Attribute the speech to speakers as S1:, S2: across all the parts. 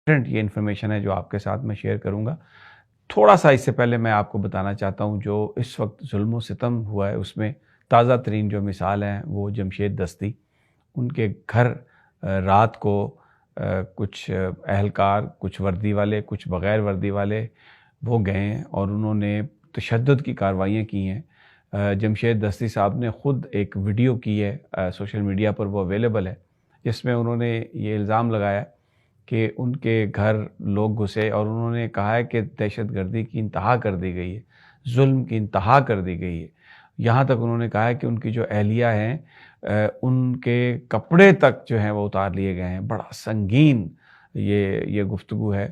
S1: یہ انفارمیشن ہے جو آپ کے ساتھ میں شیئر کروں گا۔ تھوڑا سا اس سے پہلے میں آپ کو بتانا چاہتا ہوں جو اس وقت ظلم و ستم ہوا ہے اس میں تازہ ترین جو مثال ہیں وہ جمشید دستی، ان کے گھر رات کو کچھ اہلکار، کچھ وردی والے، کچھ بغیر وردی والے وہ گئے ہیں اور انہوں نے تشدد کی کارروائیاں کی ہیں۔ جمشید دستی صاحب نے خود ایک ویڈیو کی ہے، سوشل میڈیا پر وہ اویلیبل ہے، جس میں انہوں نے یہ الزام لگایا کہ ان کے گھر لوگ گھسے اور انہوں نے کہا ہے کہ دہشت گردی کی انتہا کر دی گئی ہے، ظلم کی انتہا کر دی گئی ہے۔ یہاں تک انہوں نے کہا ہے کہ ان کی جو اہلیہ ہیں ان کے کپڑے تک جو ہیں وہ اتار لیے گئے ہیں۔ بڑا سنگین یہ گفتگو ہے۔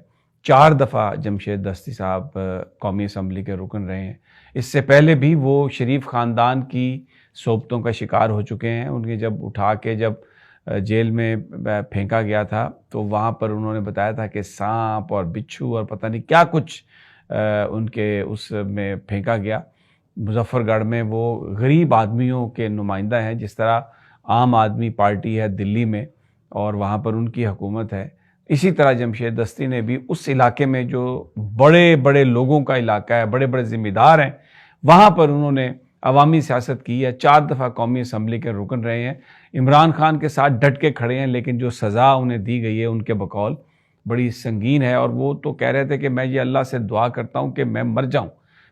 S1: 4 دفعہ جمشید دستی صاحب قومی اسمبلی کے رکن رہے ہیں۔ اس سے پہلے بھی وہ شریف خاندان کی صحبتوں کا شکار ہو چکے ہیں۔ ان کے جب اٹھا کے جب جیل میں پھینکا گیا تھا تو وہاں پر انہوں نے بتایا تھا کہ سانپ اور بچھو اور پتہ نہیں کیا کچھ ان کے اس میں پھینکا گیا۔ مظفر گڑھ میں وہ غریب آدمیوں کے نمائندہ ہیں، جس طرح عام آدمی پارٹی ہے دلی میں اور وہاں پر ان کی حکومت ہے، اسی طرح جمشید دستی نے بھی اس علاقے میں جو بڑے بڑے لوگوں کا علاقہ ہے، بڑے بڑے ذمہ دار ہیں، وہاں پر انہوں نے عوامی سیاست کی ہے۔ 4 دفعہ قومی اسمبلی کے رکن رہے ہیں، عمران خان کے ساتھ ڈٹ کے کھڑے ہیں، لیکن جو سزا انہیں دی گئی ہے ان کے بقول بڑی سنگین ہے۔ اور وہ تو کہہ رہے تھے کہ میں یہ اللہ سے دعا کرتا ہوں کہ میں مر جاؤں،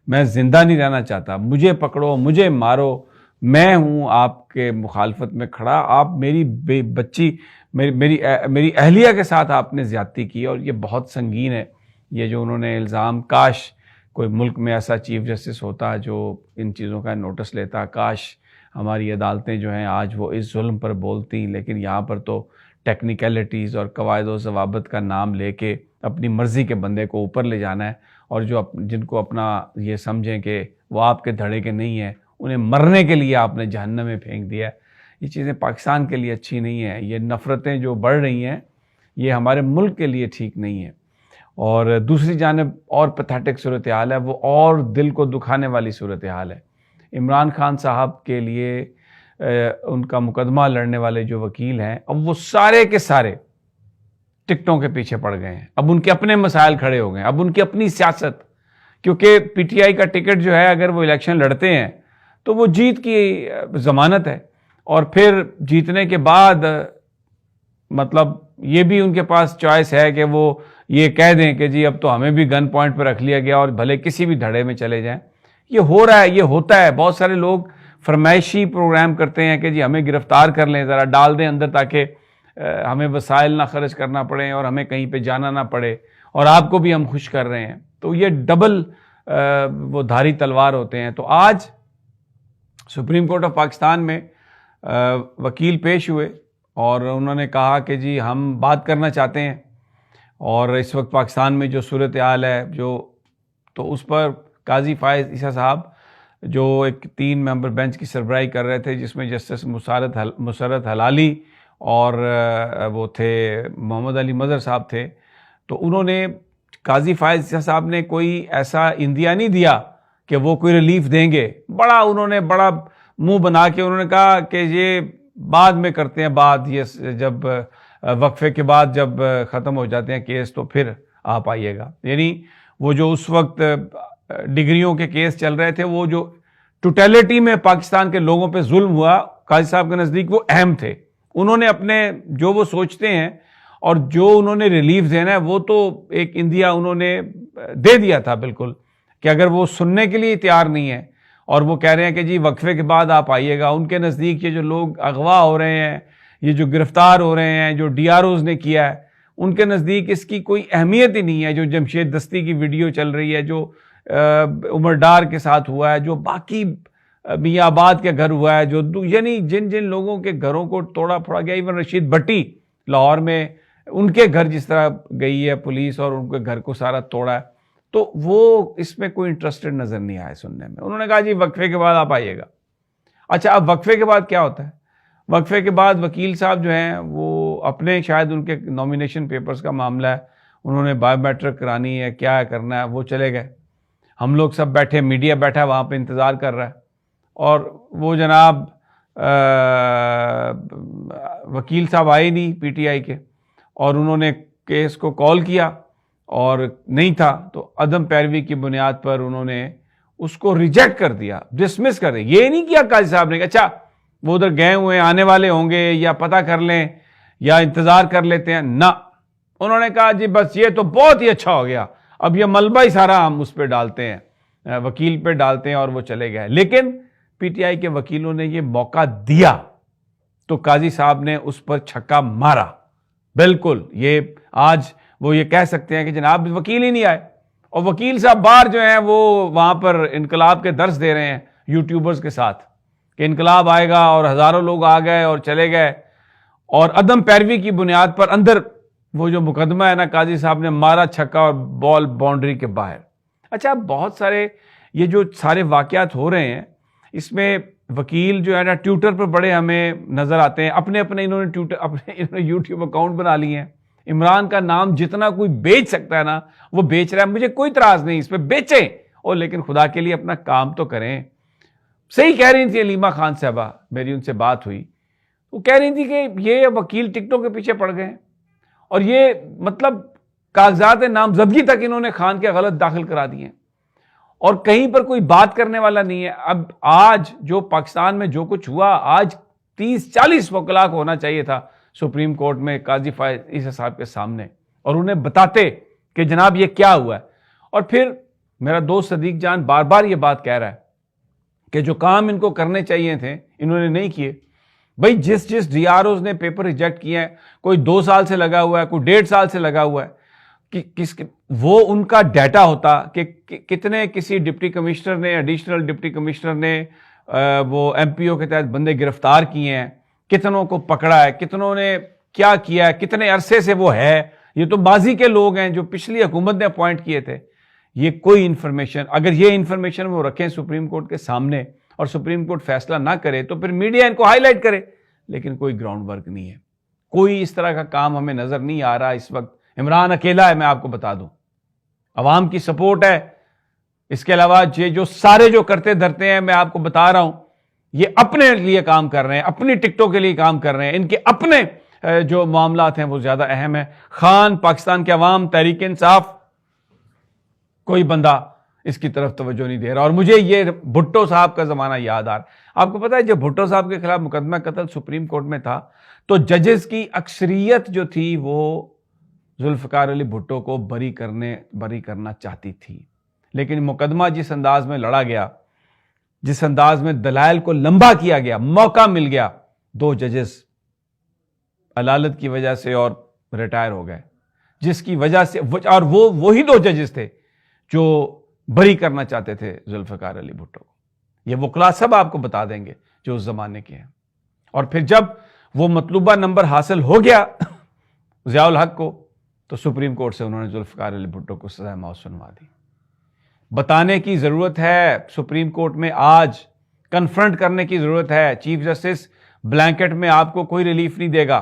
S1: میں زندہ نہیں رہنا چاہتا، مجھے پکڑو، مجھے مارو، میں ہوں آپ کے مخالفت میں کھڑا، آپ میری بچی میری اہلیہ کے ساتھ آپ نے زیادتی کی اور یہ بہت سنگین ہے۔ یہ جو انہوں نے الزام، کاش کوئی ملک میں ایسا چیف جسٹس ہوتا جو ان چیزوں کا نوٹس لیتا، کاش ہماری عدالتیں جو ہیں آج وہ اس ظلم پر بولتی، لیکن یہاں پر تو ٹیکنیکلٹیز اور قواعد و ضوابط کا نام لے کے اپنی مرضی کے بندے کو اوپر لے جانا ہے، اور جن کو اپنا یہ سمجھیں کہ وہ آپ کے دھڑے کے نہیں ہیں، انہیں مرنے کے لیے آپ نے جہنم میں پھینک دیا ہے۔ یہ چیزیں پاکستان کے لیے اچھی نہیں ہیں، یہ نفرتیں جو بڑھ رہی ہیں یہ ہمارے ملک کے لیے ٹھیک نہیں ہے۔ اور دوسری جانب اور پیتھیٹک صورتحال ہے، وہ اور دل کو دکھانے والی صورتحال ہے۔ عمران خان صاحب کے لیے ان کا مقدمہ لڑنے والے جو وکیل ہیں، اب وہ سارے کے سارے ٹکٹوں کے پیچھے پڑ گئے ہیں، اب ان کے اپنے مسائل کھڑے ہو گئے ہیں، اب ان کی اپنی سیاست، کیونکہ پی ٹی آئی کا ٹکٹ جو ہے اگر وہ الیکشن لڑتے ہیں تو وہ جیت کی ضمانت ہے، اور پھر جیتنے کے بعد مطلب یہ بھی ان کے پاس چوائس ہے کہ وہ یہ کہہ دیں کہ جی اب تو ہمیں بھی گن پوائنٹ پہ رکھ لیا گیا اور بھلے کسی بھی دھڑے میں چلے جائیں۔ یہ ہو رہا ہے، یہ ہوتا ہے۔ بہت سارے لوگ فرمائشی پروگرام کرتے ہیں کہ جی ہمیں گرفتار کر لیں، ذرا ڈال دیں اندر تاکہ ہمیں وسائل نہ خرچ کرنا پڑے اور ہمیں کہیں پہ جانا نہ پڑے، اور آپ کو بھی ہم خوش کر رہے ہیں۔ تو یہ ڈبل وہ دھاری تلوار ہوتے ہیں۔ تو آج سپریم کورٹ آف پاکستان میں وکیل پیش ہوئے اور انہوں نے کہا کہ جی ہم بات کرنا چاہتے ہیں، اور اس وقت پاکستان میں جو صورتحال ہے تو اس پر قاضی فائز عیسیٰ صاحب جو ایک 3 ممبر بینچ کی سربراہی کر رہے تھے، جس میں جسٹس مسرت ہلالی اور وہ تھے محمد علی مظہر صاحب تھے، تو انہوں نے قاضی فائز عیسیٰ صاحب نے کوئی ایسا اندیا نہیں دیا کہ وہ کوئی ریلیف دیں گے۔ انہوں نے بڑا منہ بنا کے انہوں نے کہا کہ یہ بعد میں کرتے ہیں، بعد یہ جب وقفے کے بعد جب ختم ہو جاتے ہیں کیس تو پھر آپ آئیے گا۔ یعنی وہ جو اس وقت ڈگریوں کے کیس چل رہے تھے، وہ جو ٹوٹیلٹی میں پاکستان کے لوگوں پہ ظلم ہوا، قاضی صاحب کے نزدیک وہ اہم تھے۔ انہوں نے اپنے جو وہ سوچتے ہیں اور جو انہوں نے ریلیف دینا ہے وہ تو ایک اندیا انہوں نے دے دیا تھا بالکل، کہ اگر وہ سننے کے لیے تیار نہیں ہے اور وہ کہہ رہے ہیں کہ جی وقفے کے بعد آپ آئیے گا، ان کے نزدیک یہ جو لوگ اغوا ہو رہے ہیں، یہ جو گرفتار ہو رہے ہیں، جو ڈی آر اوز نے کیا ہے، ان کے نزدیک اس کی کوئی اہمیت ہی نہیں ہے۔ جو جمشید دستی کی ویڈیو چل رہی ہے، جو عمر ڈار کے ساتھ ہوا ہے، جو باقی میاں آباد کے گھر ہوا ہے، یعنی جن لوگوں کے گھروں کو توڑا پھوڑا گیا، ایون رشید بھٹی لاہور میں ان کے گھر جس طرح گئی ہے پولیس اور ان کے گھر کو سارا توڑا ہے، تو وہ اس میں کوئی انٹرسٹڈ نظر نہیں آئے سننے میں۔ انہوں نے کہا جی وقفے کے بعد آپ آئیے گا۔ اچھا، اب وقفے کے بعد کیا ہوتا ہے؟ وقفے کے بعد وکیل صاحب جو ہیں وہ اپنے شاید ان کے نامینیشن پیپرز کا معاملہ ہے، انہوں نے بایو میٹرک کرانی ہے، کیا کرنا ہے، وہ چلے گئے۔ ہم لوگ سب بیٹھے، میڈیا بیٹھا وہاں پہ انتظار کر رہا ہے، اور وہ جناب وکیل صاحب آئے نہیں پی ٹی آئی کے، اور انہوں نے کیس کو کال کیا اور نہیں تھا تو عدم پیروی کی بنیاد پر انہوں نے اس کو ریجیکٹ کر دیا, ڈسمس کر دیا. یہ نہیں کیا قاضی صاحب نے کہ اچھا وہ ادھر گئے ہوئے ہیں, آنے والے ہوں گے, یا پتہ کر لیں یا انتظار کر لیتے ہیں. نہ, انہوں نے کہا جی بس یہ تو بہت ہی اچھا ہو گیا, اب یہ ملبہ ہی سارا ہم اس پہ ڈالتے ہیں, وکیل پہ ڈالتے ہیں, اور وہ چلے گئے. لیکن پی ٹی آئی کے وکیلوں نے یہ موقع دیا تو قاضی صاحب نے اس پر چھکا مارا. بالکل, یہ آج وہ یہ کہہ سکتے ہیں کہ جناب وکیل ہی نہیں آئے, اور وکیل صاحب باہر جو ہیں وہ وہاں پر انقلاب کے درس دے رہے ہیں یوٹیوبرز کے ساتھ کہ انقلاب آئے گا, اور ہزاروں لوگ آ گئے اور چلے گئے, اور عدم پیروی کی بنیاد پر اندر وہ جو مقدمہ ہے نا قاضی صاحب نے مارا چھکا اور بال باؤنڈری کے باہر. اچھا, بہت سارے یہ جو سارے واقعات ہو رہے ہیں اس میں وکیل جو ہے نا ٹویٹر پر بڑے ہمیں نظر آتے ہیں, اپنے انہوں نے یوٹیوب اکاؤنٹ بنا لیے ہیں. عمران کا نام جتنا کوئی بیچ سکتا ہے نا وہ بیچ رہا ہے, مجھے کوئی اعتراض نہیں اس پہ, بیچیں, اور لیکن خدا کے لیے اپنا کام تو کریں. صحیح کہہ رہی تھی علیمہ خان صاحبہ, میری ان سے بات ہوئی, وہ کہہ رہی تھی کہ یہ وکیل ٹکٹوں کے پیچھے پڑ گئے, اور یہ مطلب کاغذات نامزدگی تک انہوں نے خان کے غلط داخل کرا دیے, اور کہیں پر کوئی بات کرنے والا نہیں ہے. اب آج جو پاکستان میں جو کچھ ہوا, آج 30-40 وکلاء کو ہونا چاہیے تھا سپریم کورٹ میں قاضی فائز عیسی صاحب کے سامنے, اور انہیں بتاتے کہ جناب یہ کیا ہوا ہے. اور پھر میرا دوست صدیق جان بار بار یہ بات کہہ رہا ہے کہ جو کام ان کو کرنے چاہیے تھے انہوں نے نہیں کیے. بھائی جس ڈی آر اوز نے پیپر ریجیکٹ کیے ہیں, کوئی 2 سال سے لگا ہوا ہے, کوئی 1.5 سال سے لگا ہوا ہے, وہ ان کا ڈیٹا ہوتا کہ کتنے کسی ڈپٹی کمشنر نے, ایڈیشنل ڈپٹی کمشنر نے وہ ایم پی او کے تحت بندے گرفتار کیے ہیں, کتنوں کو پکڑا ہے, کتنوں نے کیا کیا ہے, کتنے عرصے سے وہ ہے. یہ تو ماضی کے لوگ ہیں جو پچھلی حکومت نے اپوائنٹ کیے تھے. یہ کوئی انفارمیشن, اگر یہ انفارمیشن وہ رکھیں سپریم کورٹ کے سامنے اور سپریم کورٹ فیصلہ نہ کرے تو پھر میڈیا ان کو ہائی لائٹ کرے, لیکن کوئی گراؤنڈ ورک نہیں ہے, کوئی اس طرح کا کام ہمیں نظر نہیں آ رہا اس وقت. عمران اکیلا ہے, میں آپ کو بتا دوں, عوام کی سپورٹ ہے, اس کے علاوہ یہ جو سارے جو کرتے دھرتے ہیں, میں آپ کو بتا رہا ہوں, یہ اپنے لیے کام کر رہے ہیں, اپنی ٹکٹوں کے لیے کام کر رہے ہیں, ان کے اپنے جو معاملات ہیں وہ زیادہ اہم ہیں. خان, پاکستان کے عوام, تحریک انصاف, کوئی بندہ اس کی طرف توجہ نہیں دے رہا. اور مجھے یہ بھٹو صاحب کا زمانہ یاد آ رہا. آپ کو پتا ہے جب بھٹو صاحب کے خلاف مقدمہ قتل سپریم کورٹ میں تھا تو ججز کی اکثریت جو تھی وہ ذوالفقار علی بھٹو کو بری کرنا چاہتی تھی, لیکن مقدمہ جس انداز میں لڑا گیا, جس انداز میں دلائل کو لمبا کیا گیا, موقع مل گیا, 2 ججز علالت کی وجہ سے اور ریٹائر ہو گئے, جس کی وجہ سے, اور وہی 2 ججز تھے جو بری کرنا چاہتے تھے ذوالفقار علی بھٹو کو. یہ وکلا سب آپ کو بتا دیں گے جو اس زمانے کے ہیں. اور پھر جب وہ مطلوبہ نمبر حاصل ہو گیا ضیاء الحق کو, تو سپریم کورٹ سے انہوں نے ذوالفقار علی بھٹو کو سزائے موت سنوا دی. بتانے کی ضرورت ہے سپریم کورٹ میں, آج کنفرنٹ کرنے کی ضرورت ہے. چیف جسٹس بلینکٹ میں آپ کو کوئی ریلیف نہیں دے گا,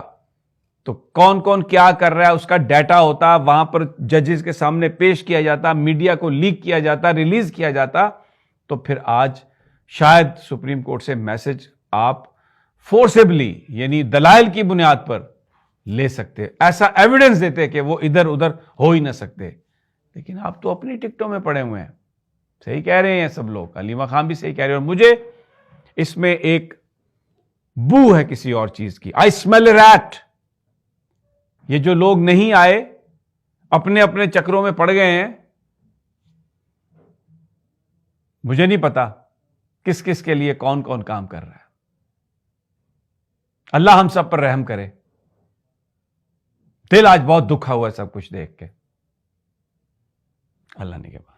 S1: تو کون کون کیا کر رہا ہے اس کا ڈیٹا ہوتا, وہاں پر ججز کے سامنے پیش کیا جاتا, میڈیا کو لیک کیا جاتا, ریلیز کیا جاتا, تو پھر آج شاید سپریم کورٹ سے میسج آپ فورسیبلی یعنی دلائل کی بنیاد پر لے سکتے, ایسا ایویڈنس دیتے کہ وہ ادھر ادھر ہو ہی نہ سکتے. لیکن آپ تو اپنی ٹکٹوں میں پڑے ہوئے ہیں. صحیح کہہ رہے ہیں سب لوگ, علیمہ خان بھی صحیح کہہ رہے ہیں, اور مجھے اس میں ایک بو ہے کسی اور چیز کی. آئی اسمیل ریٹ. یہ جو لوگ نہیں آئے, اپنے اپنے چکروں میں پڑ گئے ہیں, مجھے نہیں پتا کس کس کے لیے کون کون کام کر رہا ہے. اللہ ہم سب پر رحم کرے. دل آج بہت دکھا ہوا ہے سب کچھ دیکھ کے. اللہ نے کے بعد